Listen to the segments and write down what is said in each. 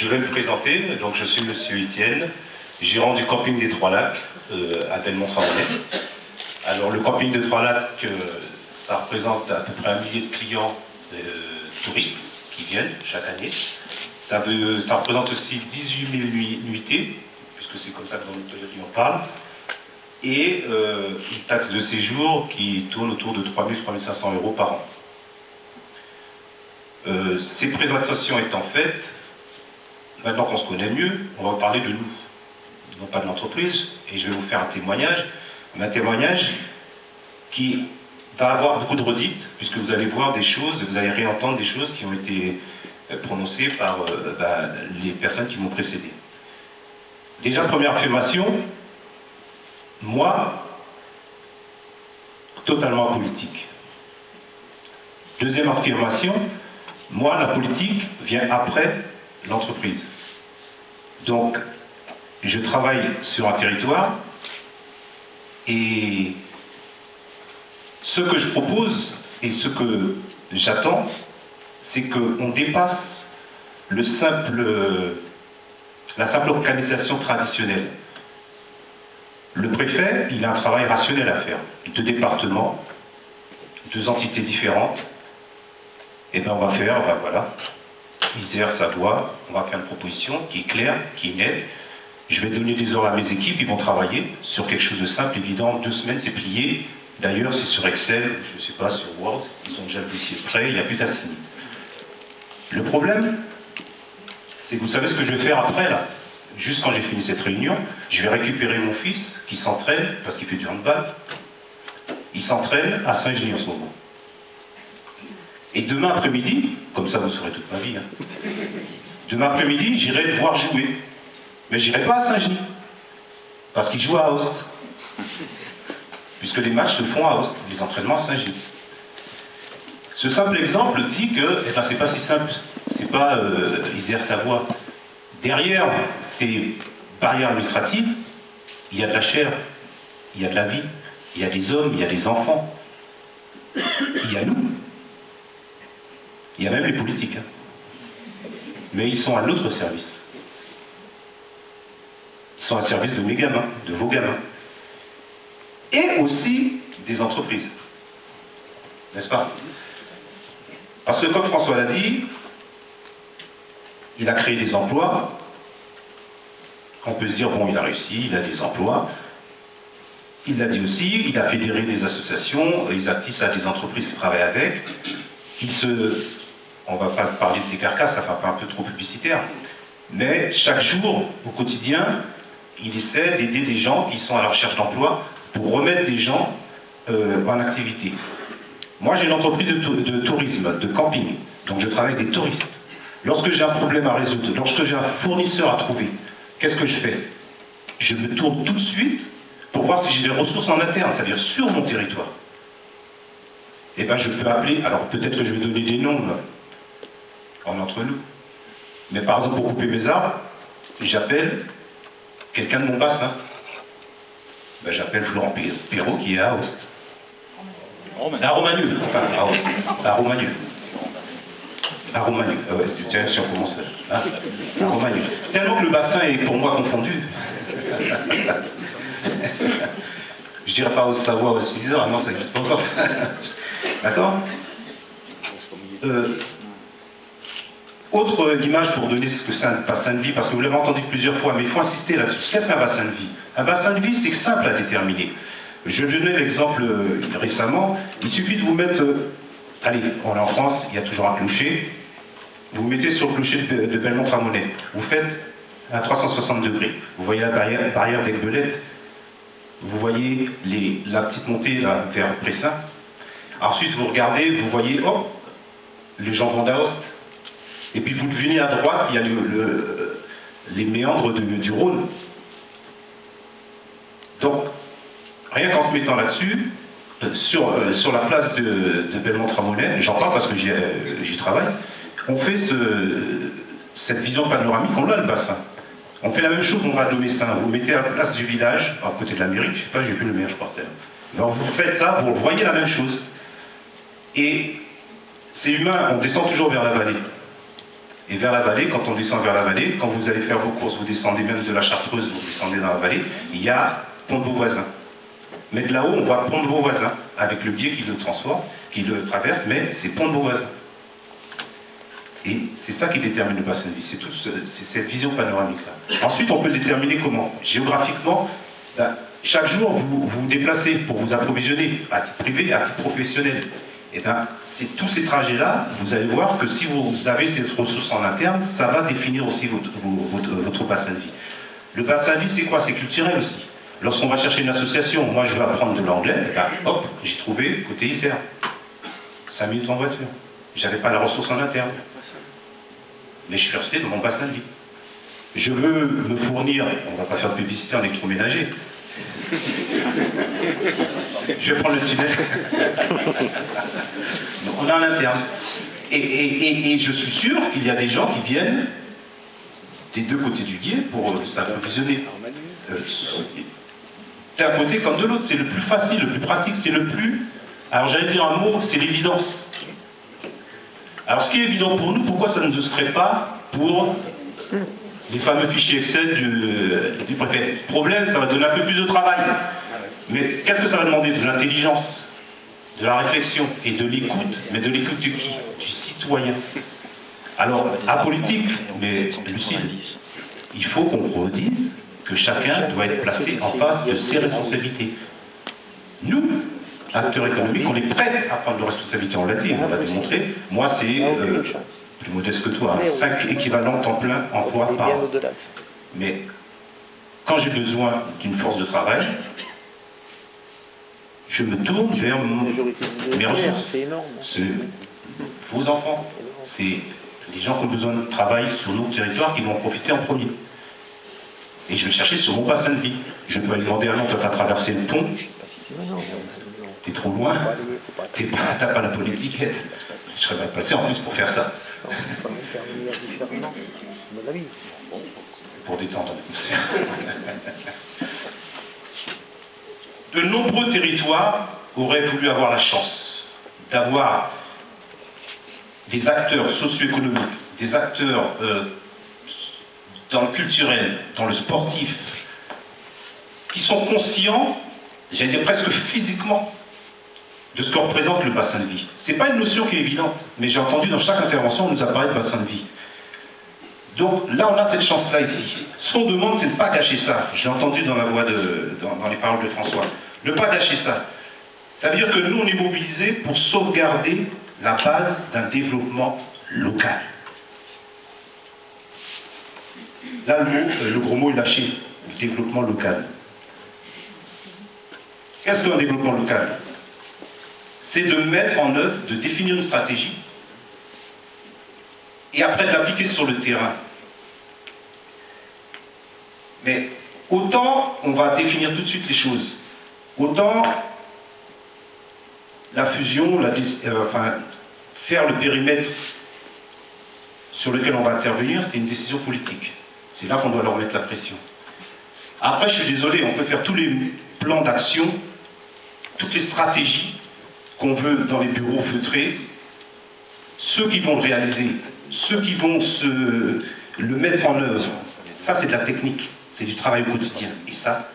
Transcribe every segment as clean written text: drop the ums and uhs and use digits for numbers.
Je vais me présenter, donc je suis Monsieur Etienne, gérant du camping des Trois Lacs à Belmont-Tramonnais. Alors le camping des Trois Lacs, ça représente à peu près 1 millier de clients touristes qui viennent chaque année. Ça représente aussi 18 000 nuitées, puisque c'est comme ça que dans l'hôtellerie on parle, et une taxe de séjour qui tourne autour de 3 000 à 3 500 € par an. Ces présentations étant faites, maintenant qu'on se connaît mieux, on va parler de nous, non pas de l'entreprise, et je vais vous faire un témoignage qui va avoir beaucoup de redites, puisque vous allez voir des choses, vous allez réentendre des choses qui ont été prononcées par les personnes qui m'ont précédé. Déjà, première affirmation, moi, totalement apolitique. Deuxième affirmation, moi, la politique vient après l'entreprise. Donc, je travaille sur un territoire et ce que je propose et ce que j'attends, c'est qu'on dépasse la simple organisation traditionnelle. Le préfet, il a un travail rationnel à faire. 2 départements, 2 entités différentes. Et bien on va faire, voilà, Isère, Savoie, on va faire une proposition qui est claire, qui est nette. Je vais donner des heures à mes équipes, ils vont travailler sur quelque chose de simple, évident, 2 semaines c'est plié. D'ailleurs c'est sur Excel, je ne sais pas, sur Word, ils ont déjà le dossier prêt, il n'y a plus qu'à signer. Le problème, c'est que vous savez ce que je vais faire après là. Juste quand j'ai fini cette réunion, je vais récupérer mon fils qui s'entraîne, parce qu'il fait du handball, il s'entraîne à Saint-Genis en ce moment. Et demain après-midi, comme ça vous saurez toute ma vie, demain après-midi, j'irai le voir jouer. Mais j'irai pas à Saint-Genis, parce qu'il joue à Aoste. Puisque les matchs se font à Aoste, les entraînements à Saint-Genis. Ce simple exemple dit que, c'est pas si simple, c'est pas Isère-Savoie. Derrière ces barrières administratives, il y a de la chair, il y a de la vie, il y a des hommes, il y a des enfants, il y a nous. Il y a même les politiques. Mais ils sont à notre service. Ils sont à service de mes gamins, de vos gamins. Et aussi des entreprises. N'est-ce pas? Parce que comme François l'a dit, il a créé des emplois. On peut se dire, bon, il a réussi, il a des emplois. Il l'a dit aussi, il a fédéré des associations, ils attissent à des entreprises qui travaillent avec, on ne va pas parler de ces carcasses, ça fait un peu trop publicitaire, mais chaque jour, au quotidien, il essaie d'aider des gens qui sont à la recherche d'emploi pour remettre des gens en activité. Moi, j'ai une entreprise de tourisme, de camping, donc je travaille avec des touristes. Lorsque j'ai un problème à résoudre, lorsque j'ai un fournisseur à trouver, qu'est-ce que je fais? Je me tourne tout de suite pour voir si j'ai des ressources en interne, c'est-à-dire sur mon territoire. Et bien je peux appeler, alors peut-être que je vais donner des noms entre nous, mais par exemple pour couper mes arbres, j'appelle quelqu'un de mon bassin. Ben, j'appelle Florent Perrault qui est à Aoste. À Romagneux, enfin à Romagneux. À Romagneux, tiens, si on commence là. À Romagneux. Tellement que le bassin est pour moi confondu. Je dirais pas au Savoie, au Isère, non, ça n'existe pas encore. D'accord? Autre image pour donner ce que c'est un bassin de vie, parce que vous l'avez entendu plusieurs fois, mais il faut insister là-dessus. Qu'est-ce qu'un bassin de vie? Un bassin de vie, c'est simple à déterminer. Je donnais l'exemple récemment, il suffit de vous mettre... allez, on est en France, il y a toujours un clocher. Vous vous mettez sur le clocher de Belmont-Tramonnais. Vous faites à 360 degrés. Vous voyez la barrière d'Aiguebelette. Vous voyez la petite montée là, vers Pressin. Ensuite, vous regardez, vous voyez, oh, les jambons d'Aoste. Et puis vous venez à droite, il y a les méandres du Rhône. Donc, rien qu'en se mettant là-dessus, sur la place de Belmont-Tramonnais, j'en parle parce que j'y travaille, on fait cette vision panoramique, on a le bassin. On fait la même chose, on va à Domessin, vous mettez à la place du village, à côté de la mairie, je sais pas, j'ai vu le maire, je partais. Alors vous faites ça, vous voyez la même chose. Et c'est humain, on descend toujours vers la vallée. Et vers la vallée, quand on descend vers la vallée, quand vous allez faire vos courses, vous descendez même de la Chartreuse, vous descendez dans la vallée, il y a Pont de Beauvoisin. Mais de là-haut, on voit Pont de Beauvoisin, avec le biais qui le transforme, qui le traverse, mais c'est Pont de Beauvoisin. Et c'est ça qui détermine le bassin de vie, c'est cette vision panoramique-là. Ensuite, on peut le déterminer comment? Géographiquement, chaque jour, vous vous déplacez pour vous approvisionner, à titre privé et à titre professionnel. Et bien, c'est tous ces trajets-là, vous allez voir que si vous avez ces ressources en interne, ça va définir aussi votre bassin de vie. Le bassin de vie, c'est quoi? C'est culturel aussi. Lorsqu'on va chercher une association, moi je veux apprendre de l'anglais, ben, hop, j'ai trouvé côté ICR. 5 minutes en voiture. J'avais pas la ressource en interne. Mais je suis resté dans mon bassin de vie. Je veux me fournir, on va pas faire de publicité en électroménager. Je vais prendre le tunnel. On est en interne. Et je suis sûr qu'il y a des gens qui viennent des deux côtés du gué pour s'approvisionner. D'un côté comme de l'autre, c'est le plus facile, le plus pratique, c'est le plus... Alors j'allais dire un mot, c'est l'évidence. Alors ce qui est évident pour nous, pourquoi ça ne se ferait pas pour les fameux fichiers Excel du préfet? Problème, ça va donner un peu plus de travail. Mais qu'est-ce que ça va demander? De l'intelligence, de la réflexion et de l'écoute. Mais de l'écoute de qui? Du citoyen. Alors, apolitique, mais lucide, il faut qu'on redise que chacun doit être placé en face de ses responsabilités. Nous, acteurs économiques, on est prêts à prendre nos responsabilités, on l'a dit, on l'a démontré. Moi, c'est plus modeste que toi, 5 équivalents temps plein emploi par an. Mais quand j'ai besoin d'une force de travail, je me tourne vers mes ressources. C'est vos enfants, c'est les gens qui ont besoin de travail sur nos territoires qui vont en profiter en premier. Et je vais chercher sur mon bassin de vie. Je peux aller demander à l'autre, tu as traversé le pont, t'es trop loin, t'as pas la politique, je serais mal placé en plus pour faire ça. Pour détendre. De nombreux territoires auraient voulu avoir la chance d'avoir des acteurs socio-économiques, des acteurs dans le culturel, dans le sportif, qui sont conscients, j'allais dire presque physiquement, de ce que représente le bassin de vie. Ce n'est pas une notion qui est évidente, mais j'ai entendu dans chaque intervention, on nous a parlé de bassin de vie. Donc là, on a cette chance-là ici. Ce qu'on demande, c'est de ne pas gâcher ça. J'ai entendu dans la voix dans les paroles de François. Ne pas gâcher ça. Ça veut dire que nous, on est mobilisés pour sauvegarder la base d'un développement local. Là, le gros mot est lâché, le développement local. Qu'est-ce qu'un développement local? C'est de mettre en œuvre, de définir une stratégie, et après de l'appliquer sur le terrain. Mais autant on va définir tout de suite les choses, autant la fusion, faire le périmètre sur lequel on va intervenir, c'est une décision politique. C'est là qu'on doit leur mettre la pression. Après, je suis désolé, on peut faire tous les plans d'action, toutes les stratégies qu'on veut dans les bureaux feutrés. Ceux qui vont le réaliser, ceux qui vont le mettre en œuvre, ça c'est de la technique, c'est du travail au quotidien. Et ça,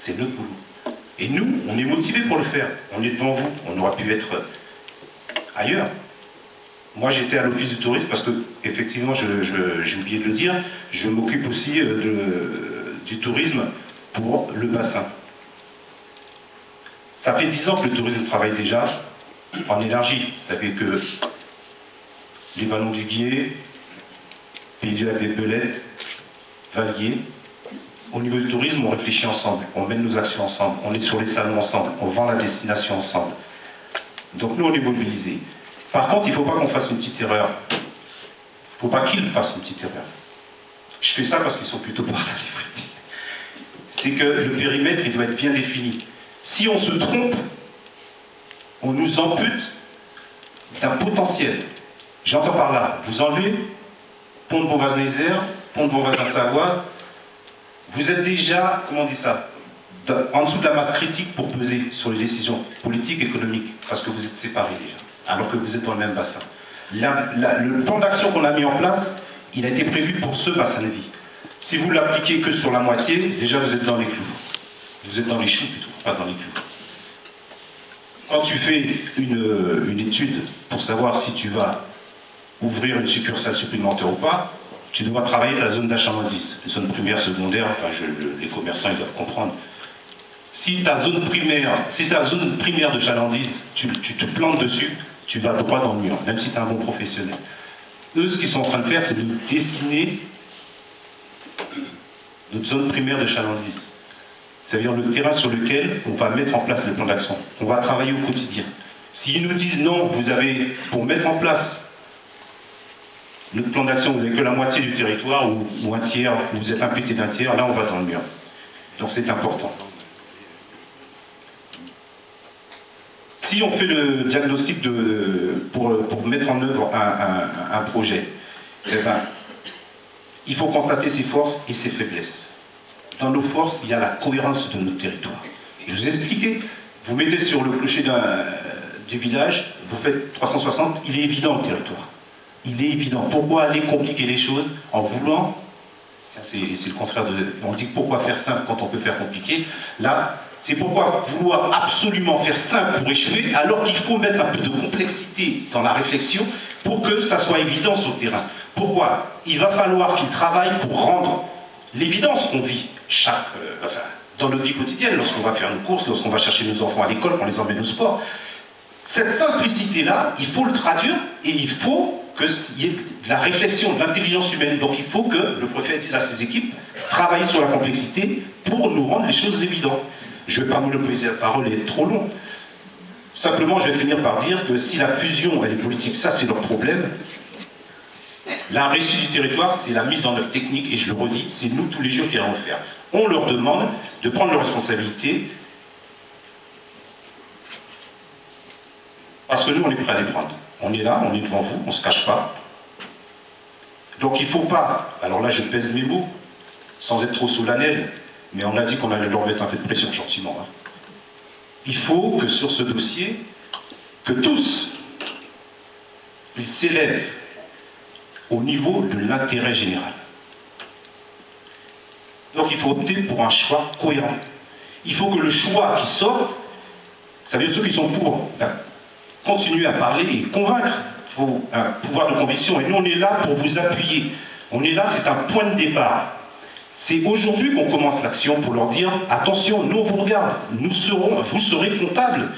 c'est notre boulot. Et nous, on est motivés pour le faire. On est devant vous, on aurait pu être ailleurs. Moi, j'étais à l'office du tourisme parce que, effectivement, j'ai oublié de le dire, je m'occupe aussi du tourisme pour le bassin. Ça fait 10 ans que le tourisme travaille déjà en énergie. Ça fait que les Vallons du Guiers, Pays du Lac des Belettes, Vallier, au niveau du tourisme, on réfléchit ensemble, on mène nos actions ensemble, on est sur les salons ensemble, on vend la destination ensemble. Donc nous, on est mobilisés. Par contre, il ne faut pas qu'on fasse une petite erreur. Il ne faut pas qu'ils fassent une petite erreur. Je fais ça parce qu'ils sont plutôt partagés. C'est que le périmètre, il doit être bien défini. Si on se trompe, on nous ampute d'un potentiel. J'entends par là, vous enlevez Pont de Beauvoisin-Isère, Pont de Beauvoisin-Savoie, vous êtes déjà, comment on dit ça, en dessous de la masse critique pour peser sur les décisions politiques, économiques, parce que vous êtes séparés déjà, alors que vous êtes dans le même bassin. Le plan d'action qu'on a mis en place, il a été prévu pour ce bassin de vie. Si vous l'appliquez que sur la moitié, déjà vous êtes dans les clous. Vous êtes dans les choux plutôt, pas dans les clous. Quand tu fais une étude pour savoir si tu vas ouvrir une succursale supplémentaire ou pas, tu dois travailler la zone d'achalandise, zone primaire, secondaire, enfin les commerçants ils doivent comprendre. Si ta zone primaire de chalandise, tu te plantes dessus, tu vas droit dans le mur, même si tu es un bon professionnel. Eux, ce qu'ils sont en train de faire, c'est de dessiner notre zone primaire de chalandise. C'est-à-dire le terrain sur lequel on va mettre en place le plan d'action. On va travailler au quotidien. S'ils nous disent non, vous avez, pour mettre en place notre plan d'action, vous n'avez que la moitié du territoire ou un tiers, vous êtes impliqué d'un tiers, là on va dans le mur. Donc c'est important. Si on fait le diagnostic pour mettre en œuvre un projet, eh ben, il faut constater ses forces et ses faiblesses. Dans nos forces, il y a la cohérence de notre territoire. Je vous ai expliqué, vous mettez sur le clocher du village, vous faites 360, il est évident le territoire. Il est évident. Pourquoi aller compliquer les choses en voulant, c'est le contraire on dit pourquoi faire simple quand on peut faire compliqué. Là, c'est pourquoi vouloir absolument faire simple pour échouer, alors qu'il faut mettre un peu de complexité dans la réflexion pour que ça soit évident sur le terrain. Pourquoi? Il va falloir qu'il travaille pour rendre l'évidence qu'on vit dans notre vie quotidienne, lorsqu'on va faire nos courses, lorsqu'on va chercher nos enfants à l'école, qu'on les emmène au sport. Cette simplicité-là, il faut le traduire et il faut qu'il y ait de la réflexion, de l'intelligence humaine. Donc il faut que le préfet dise à ses équipes, travailler sur la complexité pour nous rendre les choses évidentes. Je ne vais pas monopoliser la parole, elle est trop longue. Simplement, je vais finir par dire que si la fusion elle est politique, ça c'est leur problème. La réussite du territoire, c'est la mise en œuvre technique, et je le redis, c'est nous tous les jours qui allons le faire. On leur demande de prendre leurs responsabilités, parce que nous, on est prêts à les prendre. On est là, on est devant vous, on ne se cache pas. Donc il ne faut pas, alors là je pèse mes mots, sans être trop solennel, mais on a dit qu'on allait leur mettre un peu de pression gentiment. Hein. Il faut que sur ce dossier, que tous, ils s'élèvent au niveau de l'intérêt général. Donc il faut opter pour un choix cohérent. Il faut que le choix qui sort, ça veut dire ceux qui sont pour, continuer à parler et convaincre. Il faut un pouvoir de conviction. Et nous, on est là pour vous appuyer. On est là, c'est un point de départ. C'est aujourd'hui qu'on commence l'action pour leur dire « Attention, nous on vous regarde, vous serez comptables.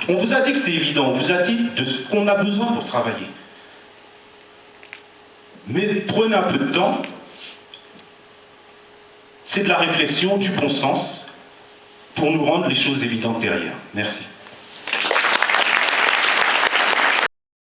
On vous a dit que c'est évident, on vous a dit de ce qu'on a besoin pour travailler. Mais prenez un peu de temps, c'est de la réflexion, du bon sens, pour nous rendre les choses évidentes derrière. » Merci.